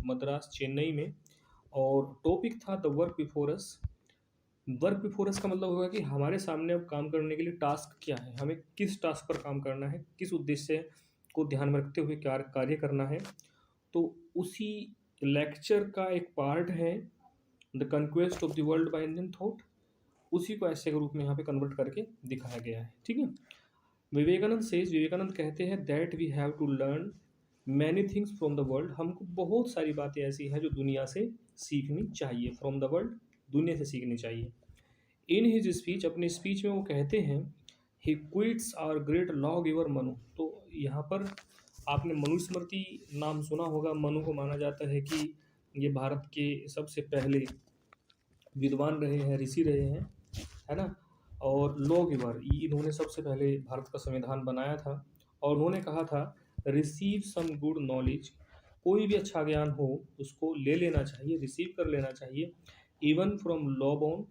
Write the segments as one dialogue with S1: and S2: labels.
S1: मद्रास चेन्नई में। और टॉपिक था the work before us. Work before us का मतलब होगा कि हमारे सामने अब काम करने के लिए टास्क क्या है, हमें किस टास्क पर काम करना है, किस उद्देश्य को ध्यान में रखते हुए क्या कार्य करना है। तो उसी लेक्चर का एक पार्ट है the conquest of the world by Indian thought. उसी को ऐसे के रूप में यहाँ पे कन्वर्ट करके दिखाया गया है। ठीक है। विवेकानंद कहते हैं that we have to learn many things from the world. हमको बहुत सारी बातें ऐसी हैं जो दुनिया से सीखनी चाहिए। फ्रॉम द वर्ल्ड, दुनिया से सीखनी चाहिए। इन हिज स्पीच, अपने स्पीच में वो कहते हैं he quotes our great law giver Manu. तो यहाँ पर आपने मनुस्मृति नाम सुना होगा। मनु को माना जाता है कि ये भारत के सबसे पहले विद्वान रहे हैं, ऋषि रहे हैं, है ना। और लॉ गिवर, इन्होंने सबसे पहले भारत का संविधान बनाया था। और उन्होंने कहा था रिसीव सम गुड नॉलेज, कोई भी अच्छा ज्ञान हो उसको ले लेना चाहिए, रिसीव कर लेना चाहिए। इवन फ्रॉम लॉ बोर्न,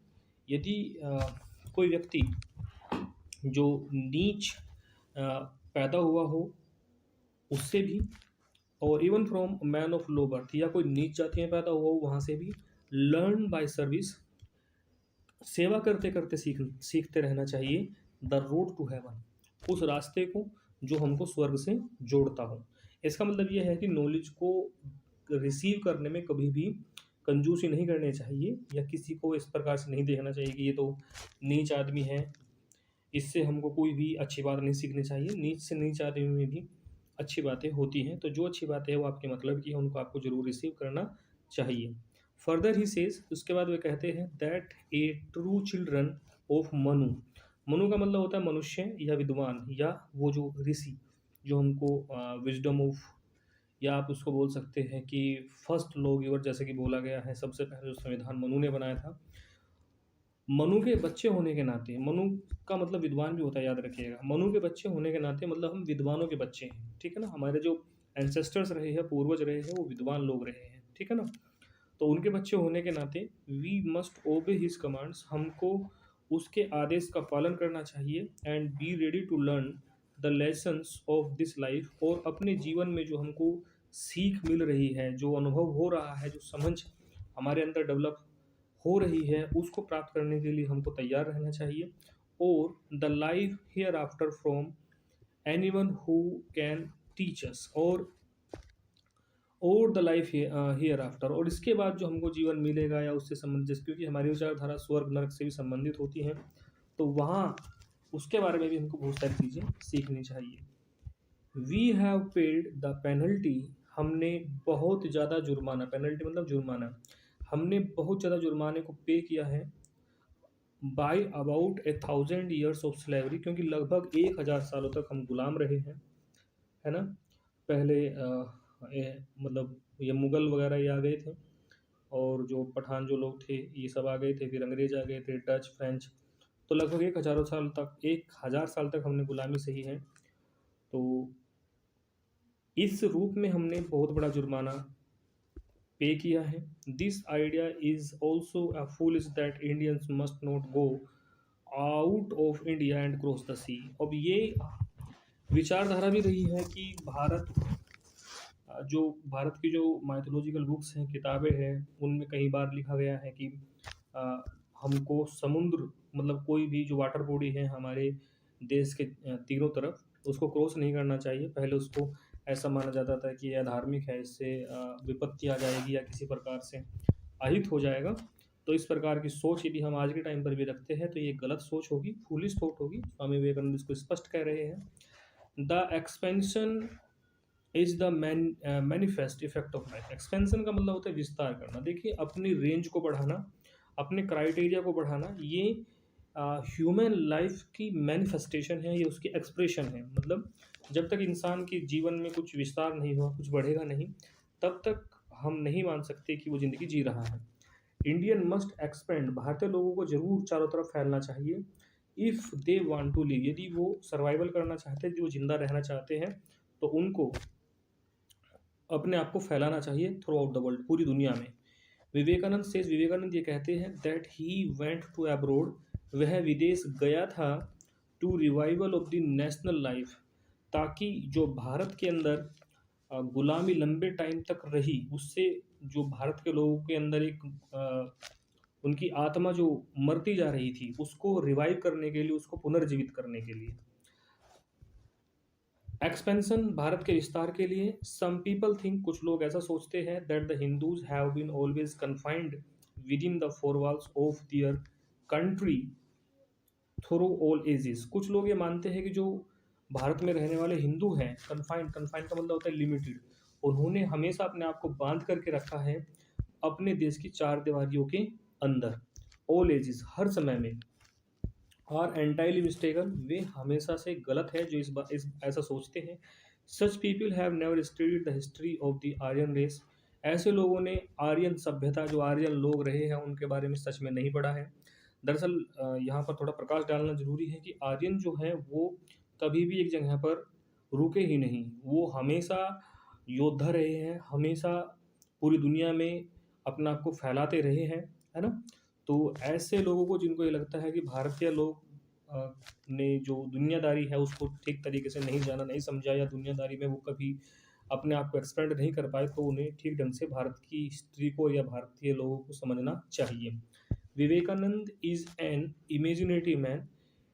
S1: यदि कोई व्यक्ति जो नीच पैदा हुआ हो उससे भी, और even from man of low birth, या कोई नीच जाति में पैदा हुआ हो वहाँ से भी, लर्न बाय सर्विस, सेवा करते करते सीखते रहना चाहिए। द रोड टू हेवन, उस रास्ते को जो हमको स्वर्ग से जोड़ता हो। इसका मतलब यह है कि नॉलेज को रिसीव करने में कभी भी कंजूसी नहीं करनी चाहिए, या किसी को इस प्रकार से नहीं देखना चाहिए कि ये तो नीच आदमी है, इससे हमको कोई भी अच्छी बात नहीं सीखनी चाहिए। नीच से नीच आदमी में भी अच्छी बातें होती हैं। तो जो अच्छी बातें हैं वो आपके मतलब की है, उनको आपको जरूर रिसीव करना चाहिए। फर्दर ही सेज, उसके बाद वे कहते हैं that A true children of Manu. Manu का मतलब होता है मनुष्य या विद्वान, या वो जो ऋषि जो हमको विजडम ऑफ, या आप उसको बोल सकते हैं कि फर्स्ट लॉ गिवर, जैसे कि बोला गया है सबसे पहले जो संविधान मनु ने बनाया था। मनु के बच्चे होने के नाते, मनु का मतलब विद्वान भी होता है, याद रखिएगा। मनु के बच्चे होने के नाते मतलब हम विद्वानों के बच्चे हैं। ठीक है ना। हमारे जो एंसेस्टर्स रहे हैं, पूर्वज रहे हैं, वो विद्वान लोग रहे हैं। ठीक है ना। तो उनके बच्चे होने के नाते we must obey his commands, हमको उसके आदेश का पालन करना चाहिए। And be ready to learn the lessons of this life, और अपने जीवन में जो हमको सीख मिल रही है, जो अनुभव हो रहा है, जो समझ हमारे अंदर डेवलप हो रही है, उसको प्राप्त करने के लिए हमको तैयार रहना चाहिए। और the life here after from anyone who can teach us, और द लाइफ हियर आफ्टर, और इसके बाद जो हमको जीवन मिलेगा या उससे संबंधित, क्योंकि हमारी विचारधारा स्वर्ग नरक से भी संबंधित होती हैं, तो वहाँ उसके बारे में भी हमको बहुत सारी चीज़ें सीखनी चाहिए। We have paid the penalty, हमने बहुत ज़्यादा जुर्माना, पेनल्टी मतलब जुर्माना, हमने बहुत ज़्यादा जुर्माने को पे किया है। By about 1000 years of slavery, क्योंकि लगभग 1000 सालों तक हम गुलाम रहे हैं, है ना। पहले मतलब ये मुग़ल वगैरह ये आ गए थे, और जो पठान जो लोग थे ये सब आ गए थे, फिर अंग्रेज आ गए थे, डच, फ्रेंच। तो लगभग 1000 साल तक हमने गुलामी सही है। तो इस रूप में हमने बहुत बड़ा जुर्माना पे किया है। This idea is also a foolish that Indians must not go out of India and cross the sea. अब ये विचारधारा भी रही है कि भारत की जो माइथोलॉजिकल बुक्स हैं, किताबें हैं, उनमें कई बार लिखा गया है कि अ, हमको समुद्र, मतलब कोई भी जो वाटर बॉडी है हमारे देश के तीनों तरफ, उसको क्रॉस नहीं करना चाहिए। पहले उसको ऐसा माना जाता था कि यह धार्मिक है, इससे विपत्ति आ जाएगी या किसी प्रकार से अहित हो जाएगा। तो इस प्रकार की सोच यदि हम आज के टाइम पर भी रखते हैं तो ये गलत सोच होगी, फूलिश थॉट होगी। स्वामी विवेकानंद इसको स्पष्ट कह रहे हैं। The expansion is the manifest effect of life. Expansion का मतलब होता है विस्तार करना। देखिए, अपनी रेंज को बढ़ाना, अपने क्राइटेरिया को बढ़ाना, ये ह्यूमन लाइफ की मैनिफेस्टेशन है, ये उसकी एक्सप्रेशन है। मतलब जब तक इंसान के जीवन में कुछ विस्तार नहीं हुआ, कुछ बढ़ेगा नहीं, तब तक हम नहीं मान सकते कि वो ज़िंदगी जी रहा है। इंडियन मस्ट एक्सपेंड, भारतीय लोगों को जरूर चारों तरफ फैलना चाहिए। If they want to live, यदि वो सर्वाइवल करना चाहते हैं, यदि वो जिंदा रहना चाहते हैं, तो उनको अपने आप को फैलाना चाहिए थ्रू आउट द वर्ल्ड, पूरी दुनिया में। विवेकानंद ये कहते हैं that he went to abroad, वह विदेश गया था, to revival of the national life, ताकि जो भारत के अंदर गुलामी लंबे टाइम तक रही, उससे जो भारत के लोगों के अंदर एक उनकी आत्मा जो मरती जा रही थी, उसको रिवाइव करने के लिए, उसको पुनर्जीवित करने के लिए। एक्सपेंशन, भारत के विस्तार के लिए। सम पीपल थिंक, कुछ लोग ऐसा सोचते हैं, that the Hindus have been always confined within the four walls of their country through all ages. कुछ लोग ये मानते हैं कि जो भारत में रहने वाले हिंदू हैं, कन्फाइंड, कन्फाइंड का मतलब होता है लिमिटेड, उन्होंने हमेशा अपने आप को बांध करके रखा है अपने देश की चार दीवारियों के अंदर, ऑल एजेस, हर समय में। आर एंटायरली मिस्टेकन, वे हमेशा से गलत है जो इस ऐसा सोचते हैं। Such people have never studied the history of the Aryan race. ऐसे लोगों ने आर्यन सभ्यता, जो आर्यन लोग रहे हैं, उनके बारे में सच में नहीं पढ़ा है। दरअसल यहाँ पर थोड़ा प्रकाश डालना जरूरी है कि आर्यन जो है वो कभी भी एक जगह पर रुके ही नहीं, वो हमेशा योद्धा रहे हैं, हमेशा पूरी दुनिया में अपना आप को फैलाते रहे हैं, है ना। तो ऐसे लोगों को, जिनको ये लगता है कि भारतीय लोग ने जो दुनियादारी है उसको ठीक तरीके से नहीं जाना, नहीं समझा, या दुनियादारी में वो कभी अपने आप को एक्सपेंड नहीं कर पाए, तो उन्हें ठीक ढंग से भारत की हिस्ट्री को या भारतीय लोगों को समझना चाहिए। Vivekananda is an imaginative man.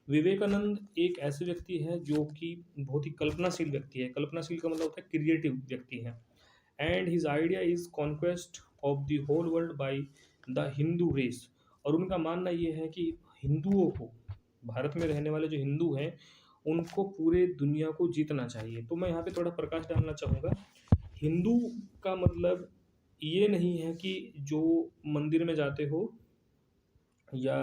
S1: Vivekananda एक ऐसे व्यक्ति है जो कि बहुत ही कल्पनाशील व्यक्ति है। कल्पनाशील का मतलब होता है क्रिएटिव व्यक्ति है। And his idea is conquest of the whole world by the Hindu race. और उनका मानना ये है कि हिंदुओं को, भारत में रहने वाले जो हिंदू हैं, उनको पूरे दुनिया को जीतना चाहिए। तो मैं यहाँ पे थोड़ा प्रकाश डालना चाहूँगा। हिंदू का मतलब ये नहीं है कि जो मंदिर में जाते हो या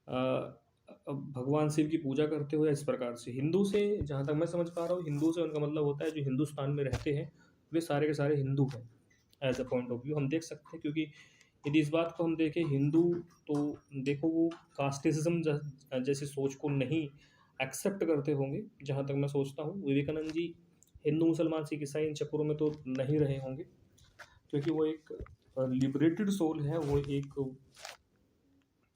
S1: भगवान शिव की पूजा करते हो, या इस प्रकार से। हिंदू से, जहाँ तक मैं समझ पा रहा हूँ, हिंदू से उनका मतलब होता है जो हिंदुस्तान में रहते हैं, वे सारे के सारे हिंदू हैं। As a point of view हम देख सकते हैं, क्योंकि यदि इस बात को हम देखें, हिंदू तो देखो वो कास्टिज्म जैसी सोच को नहीं एक्सेप्ट करते होंगे, जहाँ तक मैं सोचता हूँ। विवेकानंद जी हिंदू, मुसलमान, सिख, ईसाई इन चक्करों में तो नहीं रहे होंगे, क्योंकि वो एक लिबरेटेड सोल है, वो एक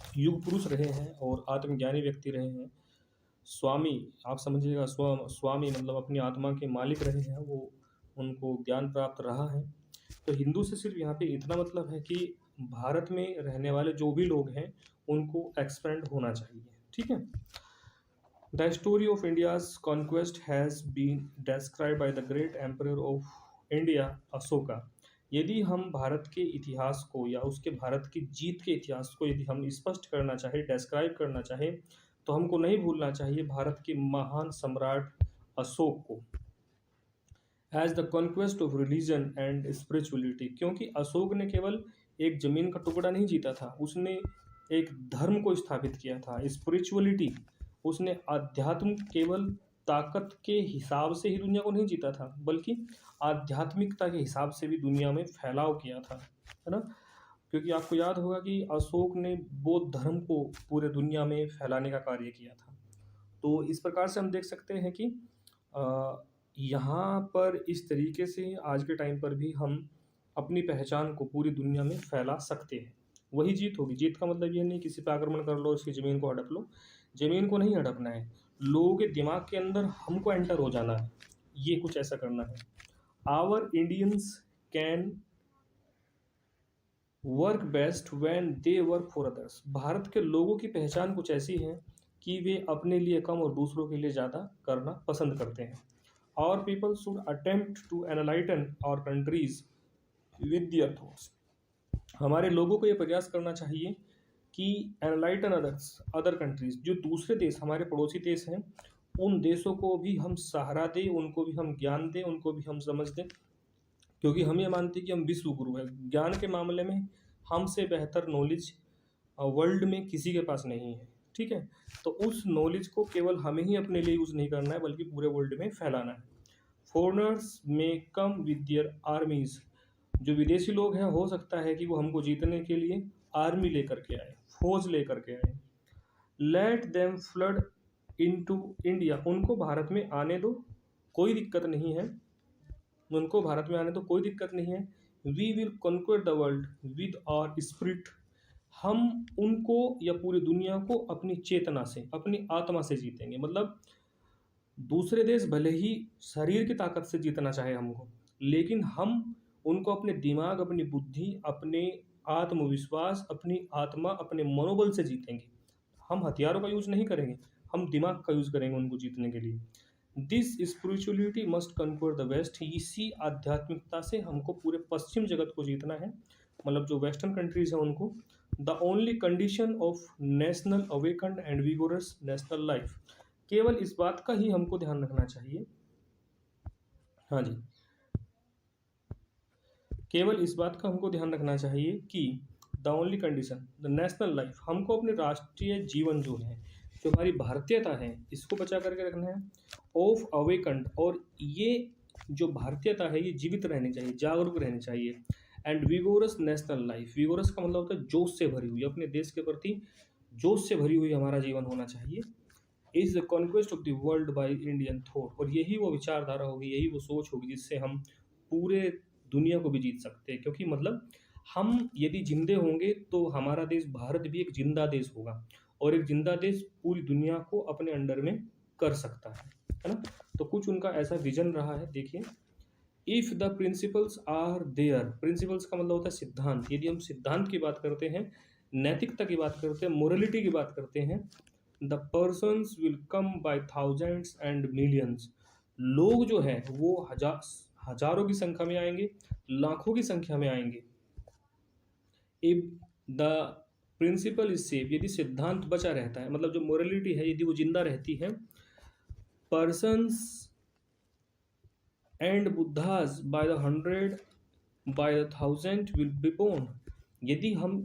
S1: युग पुरुष रहे हैं और आत्मज्ञानी व्यक्ति रहे हैं। स्वामी, आप समझिएगा, स्वामी मतलब अपनी आत्मा के मालिक रहे हैं वो, उनको ज्ञान प्राप्त रहा है। तो हिंदू से सिर्फ यहाँ पे इतना मतलब है कि भारत में रहने वाले जो भी लोग हैं उनको एक्सपेंड होना चाहिए, ठीक है। The story of India's conquest has been describe by the great emperor of India Ashoka. यदि हम भारत के इतिहास को या उसके भारत की जीत के इतिहास को यदि हम स्पष्ट करना चाहें, डिस्क्राइब करना चाहें, तो हमको नहीं भूलना चाहिए भारत के महान सम्राट अशोक को, as the conquest of religion and spirituality. क्योंकि अशोक ने केवल एक जमीन का टुकड़ा नहीं जीता था, उसने एक धर्म को स्थापित किया था, स्पिरिचुअलिटी। उसने अध्यात्म, केवल ताकत के हिसाब से ही दुनिया को नहीं जीता था, बल्कि आध्यात्मिकता के हिसाब से भी दुनिया में फैलाव किया था, है ना। क्योंकि आपको याद होगा कि अशोक ने बौद्ध धर्म को पूरे दुनिया में फैलाने का कार्य किया था। तो इस प्रकार से हम देख सकते हैं कि यहाँ पर इस तरीके से आज के टाइम पर भी हम अपनी पहचान को पूरी दुनिया में फैला सकते हैं। वही जीत होगी। जीत का मतलब ये नहीं किसी पर आक्रमण कर लो, उसकी ज़मीन को हड़प लो, ज़मीन को नहीं हड़पना है, लोगों के दिमाग के अंदर हमको एंटर हो जाना है, ये कुछ ऐसा करना है। Our Indians can work best when they work for others. Bharat के लोगों की पहचान कुछ ऐसी है कि वे अपने लिए कम और दूसरों के लिए ज़्यादा करना पसंद करते हैं। और people should attempt to enlighten other countries with their thoughts. हमारे लोगों को ये प्रयास करना चाहिए कि एनलाइटन अदर कंट्रीज, जो दूसरे देश, हमारे पड़ोसी देश हैं, उन देशों को भी हम सहारा दें, उनको भी हम ज्ञान दें, उनको भी हम समझ दें। क्योंकि हम ये मानते हैं कि हम विश्व गुरु हैं, ज्ञान के मामले में हमसे बेहतर नॉलेज वर्ल्ड में किसी के पास नहीं है, ठीक है। तो उस नॉलेज को केवल हमें ही अपने लिए यूज़ नहीं करना है, बल्कि पूरे वर्ल्ड में फैलाना है। फॉरनर्स में कम विद देयर आर्मीज। जो विदेशी लोग हैं, हो सकता है कि वो हमको जीतने के लिए आर्मी लेकर के आए, फौज लेकर के आए। Let them flood into India. उनको भारत में आने दो, कोई दिक्कत नहीं है, उनको भारत में आने दो, कोई दिक्कत नहीं है। We will conquer the world with our spirit. हम उनको या पूरी दुनिया को अपनी चेतना से, अपनी आत्मा से जीतेंगे। मतलब दूसरे देश भले ही शरीर की ताकत से जीतना चाहे हमको, लेकिन हम उनको अपने दिमाग, अपनी बुद्धि, अपने आत्मविश्वास, अपनी आत्मा, अपने मनोबल से जीतेंगे। हम हथियारों का यूज़ नहीं करेंगे, हम दिमाग का यूज़ करेंगे उनको जीतने के लिए। This spirituality must conquer the west. इसी आध्यात्मिकता से हमको पूरे पश्चिम जगत को जीतना है, मतलब जो वेस्टर्न कंट्रीज हैं उनको। The only condition of national awakened and vigorous national life. केवल इस बात का ही हमको ध्यान रखना चाहिए, हाँ जी, केवल इस बात का हमको ध्यान रखना चाहिए कि the only condition the national life, हमको अपने राष्ट्रीय जीवन जो है, जो हमारी भारतीयता है, इसको बचा करके रखना है। ऑफ अवेकंड, और ये जो भारतीयता है ये जीवित रहनी चाहिए, जागरूक रहनी चाहिए। And vigorous national life, vigorous का मतलब होता है जोश से भरी हुई, अपने देश के प्रति जोश से भरी हुई हमारा जीवन होना चाहिए। Is the conquest of the world by Indian thought, और यही वो विचारधारा होगी, यही वो सोच होगी जिससे हम पूरे दुनिया को भी जीत सकते हैं। क्योंकि मतलब हम यदि जिंदे होंगे तो हमारा देश भारत भी एक जिंदा देश होगा, और एक जिंदा देश पूरी दुनिया को अपने अंडर में कर सकता है ना। तो कुछ उनका ऐसा विजन रहा है, देखिए। If the principles are there, principles का मतलब होता है सिद्धांत। यदि हम सिद्धांत की बात करते हैं, नैतिकता की बात करते हैं, मोरलिटी की बात करते हैं, the persons will come by thousands and millions. लोग जो है वो हजारों की संख्या में आएंगे, लाखों की संख्या में आएंगे। If the principle is safe, यदि सिद्धांत बचा रहता है, मतलब जो मोरलिटी है यदि वो जिंदा रहती है, persons and Buddhas by the hundred by the thousand will be born. यदि हम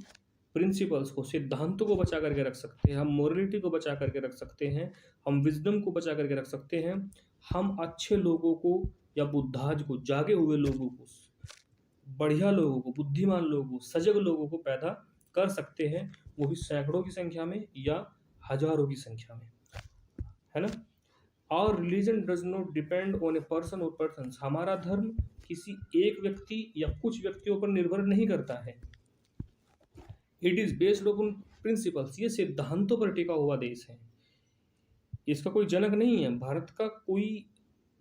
S1: प्रिंसिपल्स को, सिद्धांतों को बचा करके रख सकते हैं, हम मोरलिटी को बचा करके रख सकते हैं, हम विजडम को बचा करके रख सकते हैं, हम अच्छे लोगों को या बुद्धाज को, जागे हुए लोगों को, बढ़िया लोगों को, बुद्धिमान लोगों को, सजग लोगों को पैदा कर सकते हैं, वो भी सैकड़ों की संख्या में या हजारों की संख्या में, है ना। और religion does not depend on a person और पर्सन, हमारा धर्म किसी एक व्यक्ति या कुछ व्यक्तियों पर निर्भर नहीं करता है। It is based on principles, ये सिद्धांतों पर टिका हुआ देश है। इसका कोई जनक नहीं है, भारत का कोई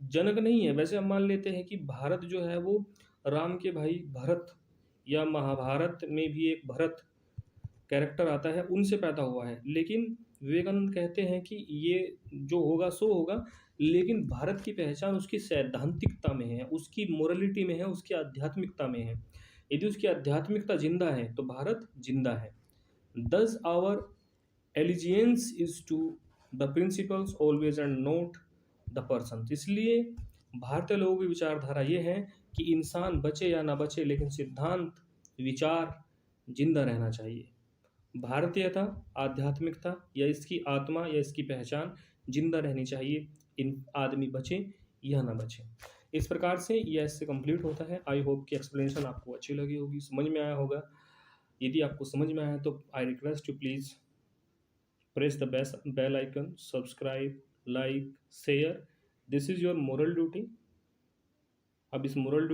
S1: जनक नहीं है। वैसे हम मान लेते हैं कि भारत जो है वो राम के भाई भरत, या महाभारत में भी एक भरत कैरेक्टर आता है, उनसे पैदा हुआ है। लेकिन विवेकानंद कहते हैं कि ये जो होगा सो होगा, लेकिन भारत की पहचान उसकी सैद्धांतिकता में है, उसकी मोरलिटी में है, उसकी आध्यात्मिकता में है। यदि उसकी आध्यात्मिकता जिंदा है तो भारत जिंदा है। Thus our allegiance is to the principles always and not the person. इसलिए भारतीय लोगों की विचारधारा ये है कि इंसान बचे या ना बचे, लेकिन सिद्धांत, विचार जिंदा रहना चाहिए। भारतीयता, आध्यात्मिकता या इसकी आत्मा या इसकी पहचान जिंदा रहनी चाहिए, इन आदमी बचे या ना बचे। इस प्रकार से यह इससे कंप्लीट होता है। आई होप कि एक्सप्लेनेशन आपको अच्छी लगी होगी, समझ में आया होगा। यदि आपको समझ में आया तो I request you please press the bell icon, subscribe, like, share. This is your moral duty. अब इस मोरल